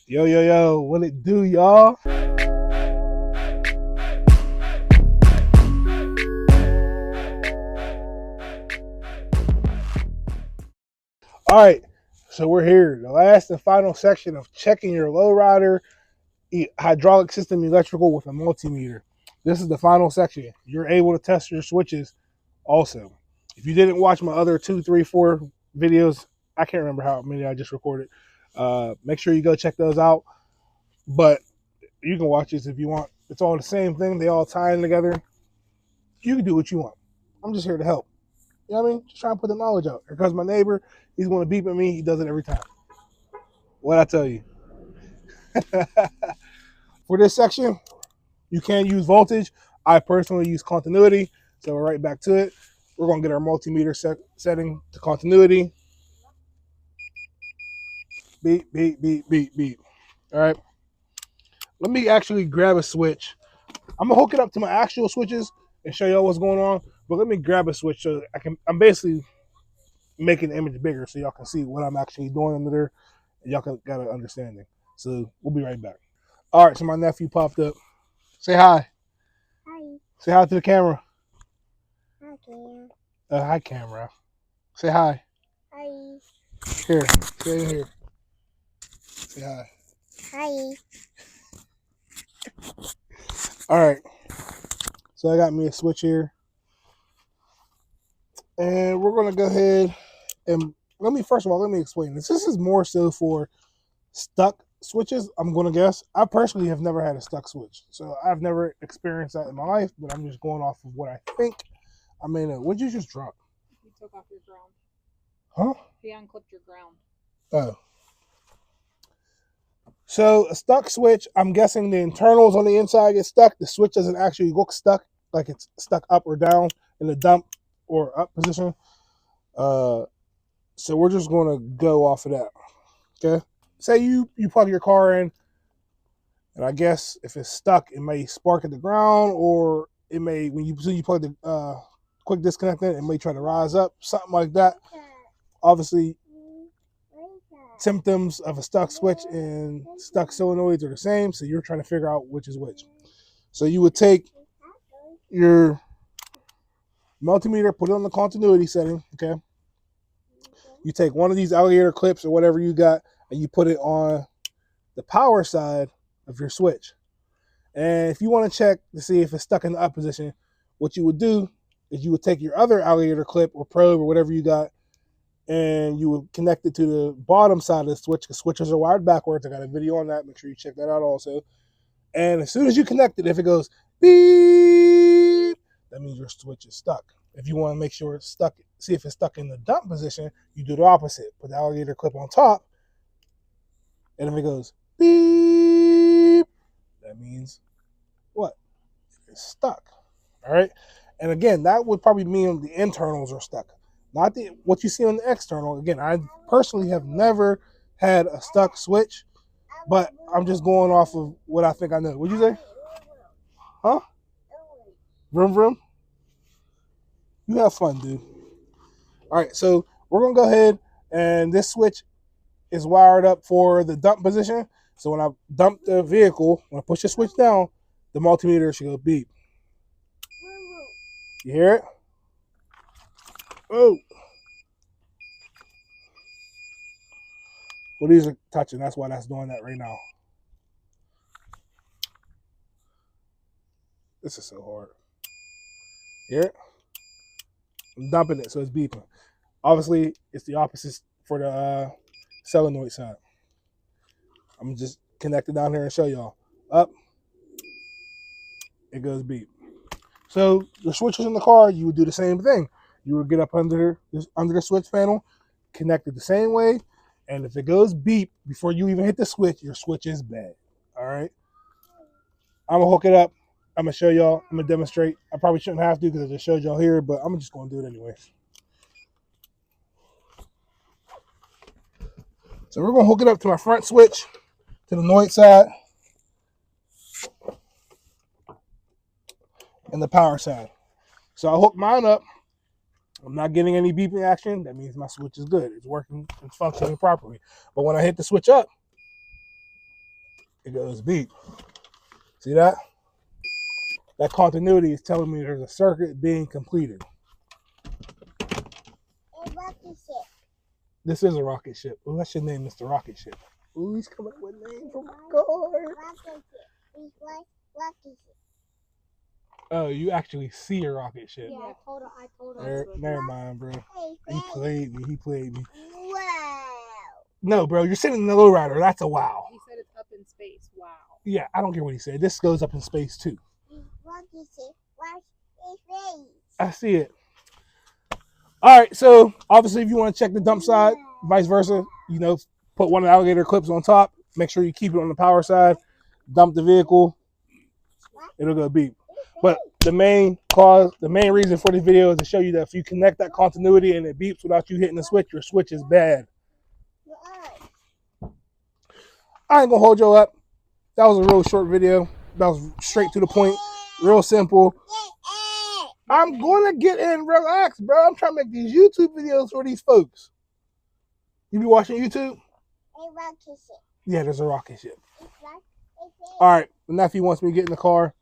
Yo, yo, yo, what it do, y'all? All right, so we're here. The last and final section of checking your lowrider hydraulic system electrical with a multimeter. This is the final section. You're able to test your switches also. If you didn't watch my other 2, 3, 4 videos, I can't remember how many I just recorded. Make sure you go check those out. But you can watch this if you want. It's all the same thing. They all tie in together. You can do what you want. I'm just here to help. You know what I mean? Just trying to put the knowledge out. Here comes my neighbor. He's going to beep at me. He does it every time. What I tell you? For this section, you can use voltage. I personally use continuity. So we're right back to it. We're going to get our multimeter setting to continuity. Beep, beep, beep, beep, beep. All right. Let me actually grab a switch. I'm going to hook it up to my actual switches and show y'all what's going on. But let me grab a switch so I'm basically making the image bigger so y'all can see what I'm actually doing under there. And y'all got an understanding. So we'll be right back. All right, so my nephew popped up. Say hi. Hi. Say hi to the camera. Hi, Cam. Hi, camera. Say hi. Hi. Here. Say here. Say hi. Hi. All right. So I got me a switch here. And we're going to go ahead and let me explain this. This is more so for stuck switches, I'm going to guess. I personally have never had a stuck switch. So I've never experienced that in my life, but I'm just going off of what I think. I mean, what'd you just drop? You took off your ground. Huh? You unclipped your ground. Oh. So a stuck switch, I'm guessing the internals on the inside get stuck. The switch doesn't actually look stuck, like it's stuck up or down in the dump or up position. So we're just going to go off of that. Okay. Say you plug your car in, and I guess if it's stuck, it may spark at the ground, or it may when you plug the quick disconnect in, it may try to rise up, something like that. Obviously, symptoms of a stuck switch and stuck solenoids are the same, so you're trying to figure out which is which. So you would take your multimeter, put it on the continuity setting, okay? You take one of these alligator clips or whatever you got, and you put it on the power side of your switch. And if you want to check to see if it's stuck in the up position, what you would do is you would take your other alligator clip or probe or whatever you got, and you would connect it to the bottom side of the switch, because switches are wired backwards. I got a video on that. Make sure you check that out also. And as soon as you connect it, if it goes beep, that means your switch is stuck. If you want to make sure it's stuck, see if it's stuck in the dump position, you do the opposite. Put the alligator clip on top, and if it goes beep, that means what? It's stuck. All right. And again, that would probably mean the internals are stuck, not what you see on the external. Again, I personally have never had a stuck switch, but I'm just going off of what I think I know. What'd you say? Huh? Vroom vroom? You have fun, dude. All right, so we're going to go ahead, and this switch is wired up for the dump position. So when I dump the vehicle, when I push the switch down, the multimeter should go beep. You hear it? Oh. Well, these are touching. That's why that's doing that right now. This is so hard. Hear it? I'm dumping it, so it's beeping. Obviously, it's the opposite for the solenoid side. I'm just connected down here and show y'all. Up, it goes beep. So the switches in the car, you would do the same thing. You would get up under the switch panel, connect it the same way, and if it goes beep before you even hit the switch, your switch is bad. All right? I'm going to hook it up. I'm going to show y'all. I'm going to demonstrate. I probably shouldn't have to because I just showed y'all here, but I'm just going to do it anyway. So we're going to hook it up to my front switch, to the Noid side, and the power side. So I hook mine up. I'm not getting any beeping action. That means my switch is good. It's working. It's functioning properly. But when I hit the switch up, it goes beep. See that? That continuity is telling me there's a circuit being completed. And rocket ship. This is a rocket ship. Ooh, I should name this the rocket ship. Ooh, he's coming up with a name for my car. Rocket ship. It's like rocket ship. Oh, you actually see a rocket ship. Yeah, I told her. Never mind, bro. Hey, He played me. He played me. wow. No, bro, you're sitting in the lowrider. That's a wow. He said it's up in space. Wow. Yeah, I don't care what he said. This goes up in space too. Rocket ship. Watch his face. I see it. All right, so obviously, if you want to check the dump side, vice versa, you know, put one of the alligator clips on top. Make sure you keep it on the power side. Dump the vehicle. It'll go beep. But the main reason for this video is to show you that if you connect that continuity and it beeps without you hitting the switch, your switch is bad. I ain't gonna hold you up. That was a real short video. That was straight to the point, real simple. I'm gonna get in, relax, bro. I'm trying to make these YouTube videos for these folks. You be watching YouTube? A rocket ship. Yeah, there's a rocket ship. It's like a face. All right, the nephew wants me to get in the car.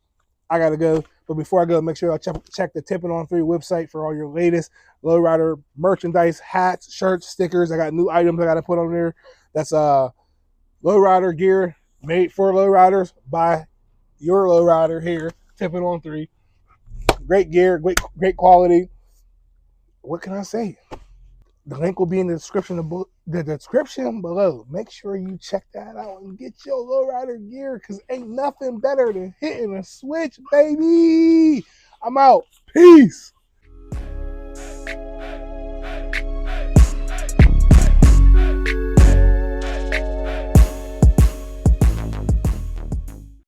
I gotta go. But before I go, make sure y'all check the TIPPINONTHREE website for all your latest Lowrider merchandise, hats, shirts, stickers. I got new items I gotta put on there. That's Lowrider gear made for lowriders by your lowrider here, TIPPINONTHREE. Great gear, great quality. What can I say? The link will be in the description below. Make sure you check that out and get your lowrider gear, because ain't nothing better than hitting a switch, baby. I'm out. Peace.